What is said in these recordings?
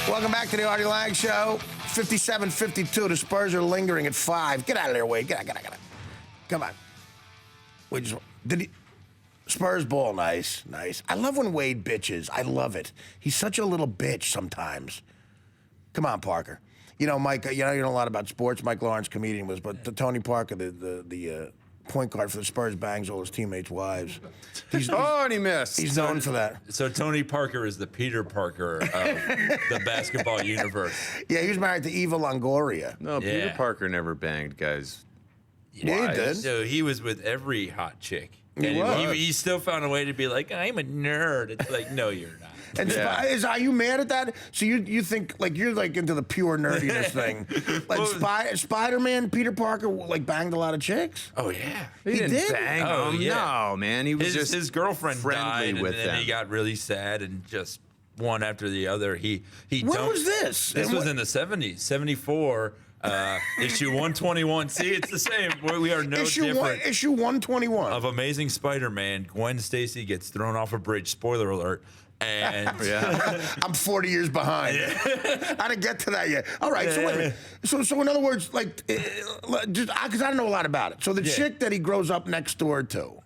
Welcome back to the Artie Lange Show. 57-52. The Spurs are lingering at 5. Get out of there, Wade. Get out. Come on. Spurs ball, nice. I love when Wade bitches. I love it. He's such a little bitch sometimes. Come on, Parker. You know, Mike. You know a lot about sports. Mike Lawrence, comedian, but Tony Parker, the point guard for the Spurs, bangs all his teammates' wives. And he missed. He's known for that. So Tony Parker is the Peter Parker of the basketball universe. Yeah, he was married to Eva Longoria. No, Yeah. Peter Parker never banged guys. Yeah, he did. So he was with every hot chick. He And was. he still found a way to be like, I'm a nerd. It's like, no, you're not. And are you mad at that? So you think like you're like into the pure nerdiness thing? Like Spider-Man, Peter Parker like banged a lot of chicks. Oh yeah, He didn't did? bang Oh, him. yeah. No, man. He was just his girlfriend friendly died, with and then them. he got really sad and just one after the other. He When dumped- was this? This And was what- in the 70s, 74. Issue 121. See, it's the same. We are no different. Issue 121. Of Amazing Spider-Man, Gwen Stacy gets thrown off a bridge. Spoiler alert. And I'm 40 years behind. I didn't get to that yet. All right, so wait a minute. So in other words, like, just because I don't know a lot about it. So the chick that he grows up next door to.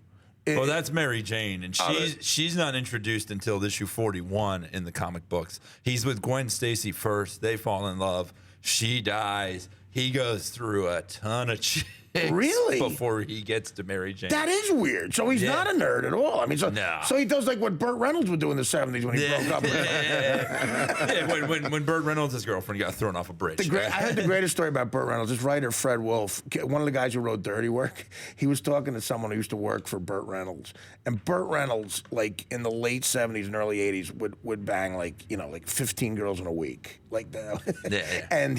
well, that's Mary Jane, and she's not introduced until issue 41 in the comic books. He's with Gwen Stacy first. They fall in love. She dies. He goes through a ton of chicks Really? before he gets to Mary Jane. That is weird. So he's not a nerd at all. I mean, No. so he does like what Burt Reynolds would do in the 70s when he broke up with her. Yeah, when Burt Reynolds' girlfriend got thrown off a bridge. I heard the greatest story about Burt Reynolds. This writer, Fred Wolf, one of the guys who wrote Dirty Work, he was talking to someone who used to work for Burt Reynolds. And Burt Reynolds, like in the late 70s and early 80s, would bang like 15 girls in a week. Like that. Yeah. And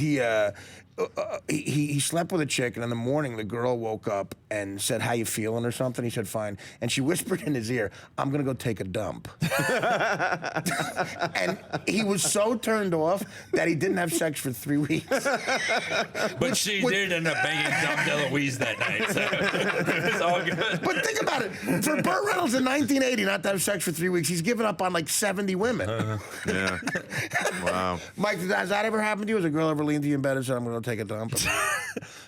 he slept with a chick, and in the morning the girl woke up and said, "How you feeling?" or something. He said, "Fine." And she whispered in his ear, "I'm gonna go take a dump." And he was so turned off that he didn't have sex for 3 weeks. But she did end up banging Dom DeLuise that night, so it's all good. But think about it. For Burt Reynolds in 1980 not to have sex for 3 weeks, he's given up on like 70 women. Yeah. Wow. Mike, has that ever happened to you? Has a girl ever leaned to you in bed and said, "I'm going to take a dump"?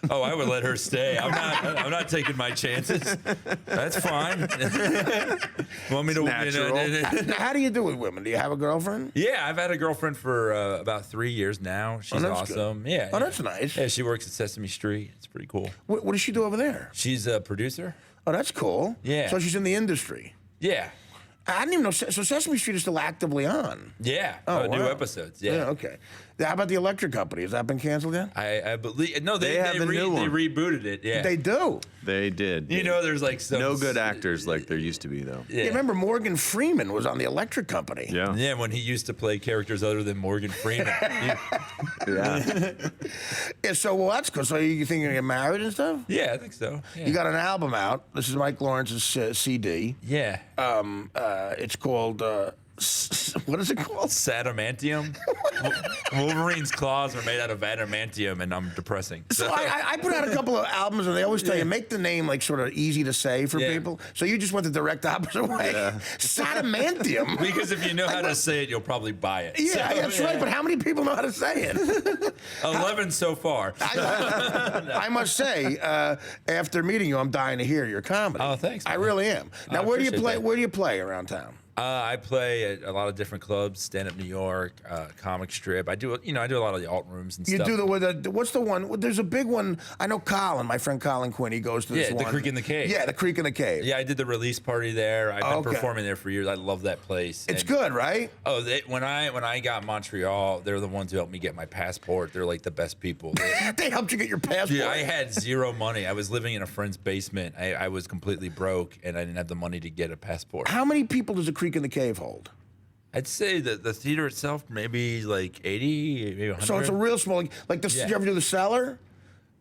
Oh, I would let her stay. I'm not taking my chances. That's fine. Want me to? natural. Now, how do you do with women? Do you have a girlfriend? Yeah, I've had a girlfriend for about 3 years now. She's that's awesome. good. Yeah. Oh, that's nice. Yeah, she works at Sesame Street. It's pretty cool. What does she do over there? She's a producer. Oh, that's cool. Yeah. So she's in the industry. Yeah. I didn't even know. So Sesame Street is still actively on. Yeah. Oh, New wow. episodes. Yeah. Yeah, okay. How about the electric company? Has that been canceled yet? I believe they have a new one. They rebooted it. Yeah. They do. They did. You know, there's like some no good actors like there used to be, though. Yeah. You remember Morgan Freeman was on the electric company. Yeah. Yeah, when he used to play characters other than Morgan Freeman. Yeah. Yeah, so well, that's cool. So you think you're gonna get married and stuff? Yeah, I think so. Yeah. You got an album out. This is Mike Lawrence's CD. Yeah. It's called. What is it called? Sadamantium. Wolverine's claws are made out of adamantium, and I'm depressing. So I put out a couple of albums, and they always tell you make the name like sort of easy to say for people. So you just went the direct opposite way. Sadamantium. Because if you know how to say it, you'll probably buy it. Yeah, So, that's right. But how many people know how to say it? 11 so far. I must say, after meeting you, I'm dying to hear your comedy. Oh, thanks, I man. really am. Now, I where do you appreciate play? that. Where do you play around town? I play at a lot of different clubs, Stand Up New York, Comic Strip. I do a lot of the alt rooms and You stuff. do what's the one? There's a big one. I know Colin, my friend Colin Quinn. He goes to this Yeah, one. the Creek in the Cave. Yeah, the Creek in the Cave. Yeah, I did the release party there. I've been Okay. performing there for years. I love that place. It's And- good, right? Oh, when I got Montreal, they're the ones who helped me get my passport. They're like the best people. They helped you get your passport. Dude, I had zero money. I was living in a friend's basement. I was completely broke, and I didn't have the money to get a passport. How many people does the Creek in the Cave hold? I'd say that the theater itself, maybe like 80, maybe 100. So it's a real small. Like Yeah. Did you ever do the Cellar?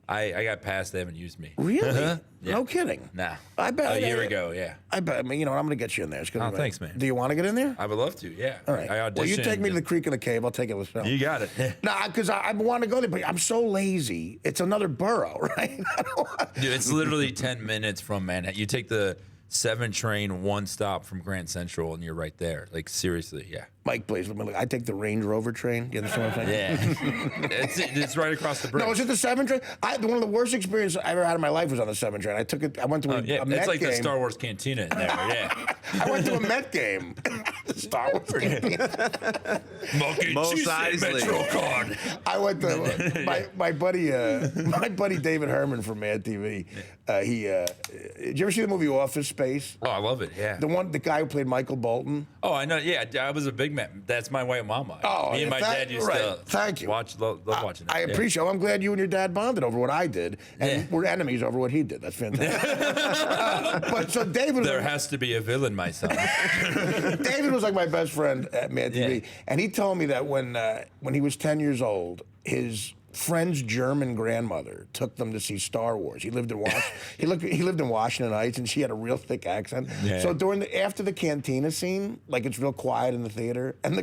I got past. They haven't used me. Really? Yeah. No kidding. Nah. I bet A year ago, yeah. I bet. I mean, I'm going to get you in there. It's gonna Oh, be- thanks, man. Do you want to get in there? I would love to, yeah. All right. I auditioned. Well, you take me to the Creek in the Cave. I'll take you to the Cellar. You got it. No, because I want to go there, but I'm so lazy. It's another borough, right? I don't want- Dude, it's literally 10 minutes from Manhattan. You take the 7 train, 1 stop from Grand Central, and you're right there. Like, seriously, yeah. Mike, please. I take the Range Rover train. You understand what I'm saying? Yeah. it's right across the bridge. No, is it the 7 train? One of the worst experiences I ever had in my life was on the 7 train. I went to a Yeah, Met it's like game. the Star Wars cantina in there, yeah. I went to a Met game. Star Wars cantina. Mos Eisley. MetroCard. I went to my buddy David Herman from Mad TV. Did you ever see the movie Office Space? Oh, I love it, yeah. The guy who played Michael Bolton. Oh, I know, yeah. I was a big man. That's my white mama. Oh, Me and my dad used to Thank you. love watching it. I appreciate it. I'm glad you and your dad bonded over what I did, and we're enemies over what he did. That's fantastic. But so David, There has to be a villain, my son. David was like my best friend at Mad TV, and he told me that when he was 10 years old, his friend's German grandmother took them to see Star Wars. He lived in he lived in Washington Heights, and she had a real thick accent. Yeah. So after the cantina scene, like it's real quiet in the theater, and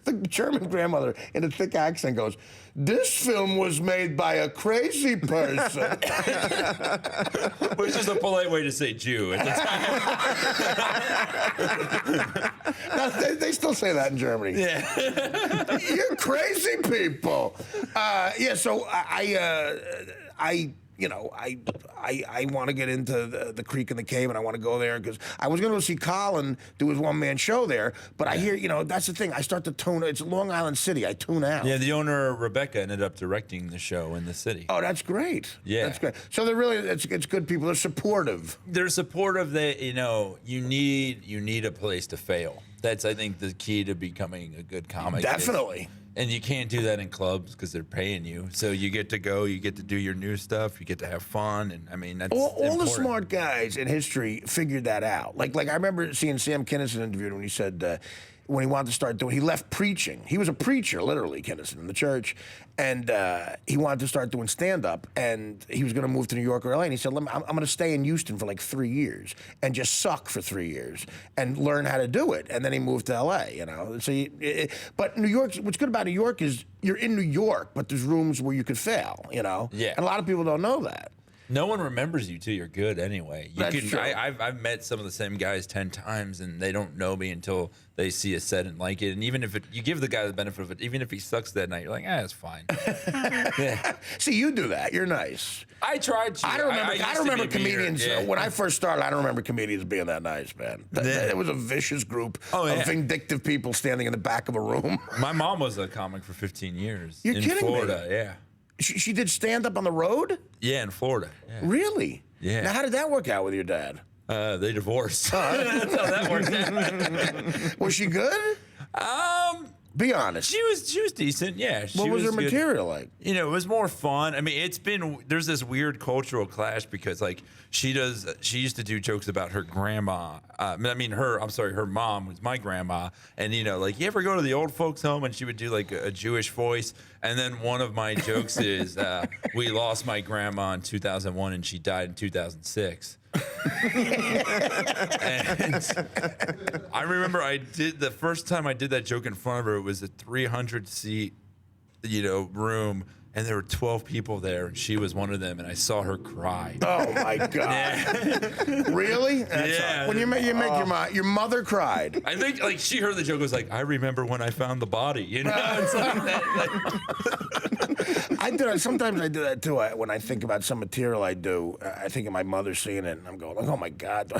the German grandmother in a thick accent goes, "This film was made by a crazy person." Which is a polite way to say Jew at the time. No, they still say that in Germany. Yeah. You're crazy people. So I want to get into the Creek and the Cave, and I want to go there because I was going to go see Colin do his one-man show there. But I hear, that's the thing. I start to tune. It's Long Island City. I tune out. Yeah, the owner, Rebecca, ended up directing the show in the city. Oh, that's great. Yeah. That's great. So they're really, it's good people. They're supportive. They're supportive. That you need a place to fail. That's, I think, the key to becoming a good comic. Definitely. And you can't do that in clubs because they're paying you. So you get to go, you get to do your new stuff, you get to have fun, and I mean that's all the smart guys in history figured that out. Like I remember seeing Sam Kinison interviewed when he said when he wanted to start doing, he left preaching. He was a preacher, literally, Kinison, in the church, and he wanted to start doing stand-up, and he was going to move to New York or LA, and he said, I'm going to stay in Houston for like 3 years and just suck for 3 years and learn how to do it, and then he moved to LA, So, but New York, what's good about New York is you're in New York, but there's rooms where you could fail, Yeah. And a lot of people don't know that. No one remembers you till you're good anyway. That's true. I've met some of the same guys 10 times, and they don't know me until they see a set and like it. And even if you give the guy the benefit of it, even if he sucks that night, you're like, it's fine. Yeah. See, you do that. You're nice. I tried to. I don't remember comedians. Yeah. When I first started, I don't remember comedians being that nice, man. It was a vicious group of vindictive people standing in the back of a room. My mom was a comic for 15 years. You're in kidding Florida, me. yeah. She did stand up on the road? Yeah, in Florida. Yeah. Really? Yeah. Now, how did that work out with your dad? They divorced. That's how that worked out. Was she good? Be honest. She was decent, yeah. What was her good. material like? It was more fun. I mean, there's this weird cultural clash because like she used to do jokes about her grandma. Her mom was my grandma, and like you ever go to the old folks home and she would do like a Jewish voice, and then one of my jokes is we lost my grandma in 2001 and she died in 2006. And I remember the first time I did that joke in front of her, it was a 300-seat, room, and there were 12 people there, and she was one of them, and I saw her cry. Oh my God! Yeah. Really? Yeah. When you make your mother cried. I think like she heard the joke, was like, I remember when I found the body. It's like that. Sometimes I do that too. When I think about some material I do, I think of my mother seeing it, and I'm going, "Oh my God,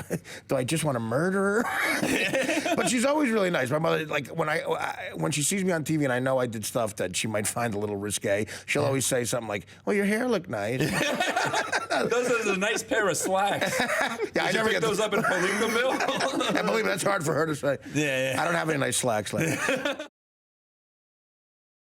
do I just want to murder her?" But she's always really nice. My mother, like when she sees me on TV and I know I did stuff that she might find a little risque, she'll always say something like, "Well, your hair looked nice." Those are a nice pair of slacks. Yeah, I never pick get those up in Paleocaville. I believe me, that's hard for her to say. Yeah. I don't have any nice slacks lately.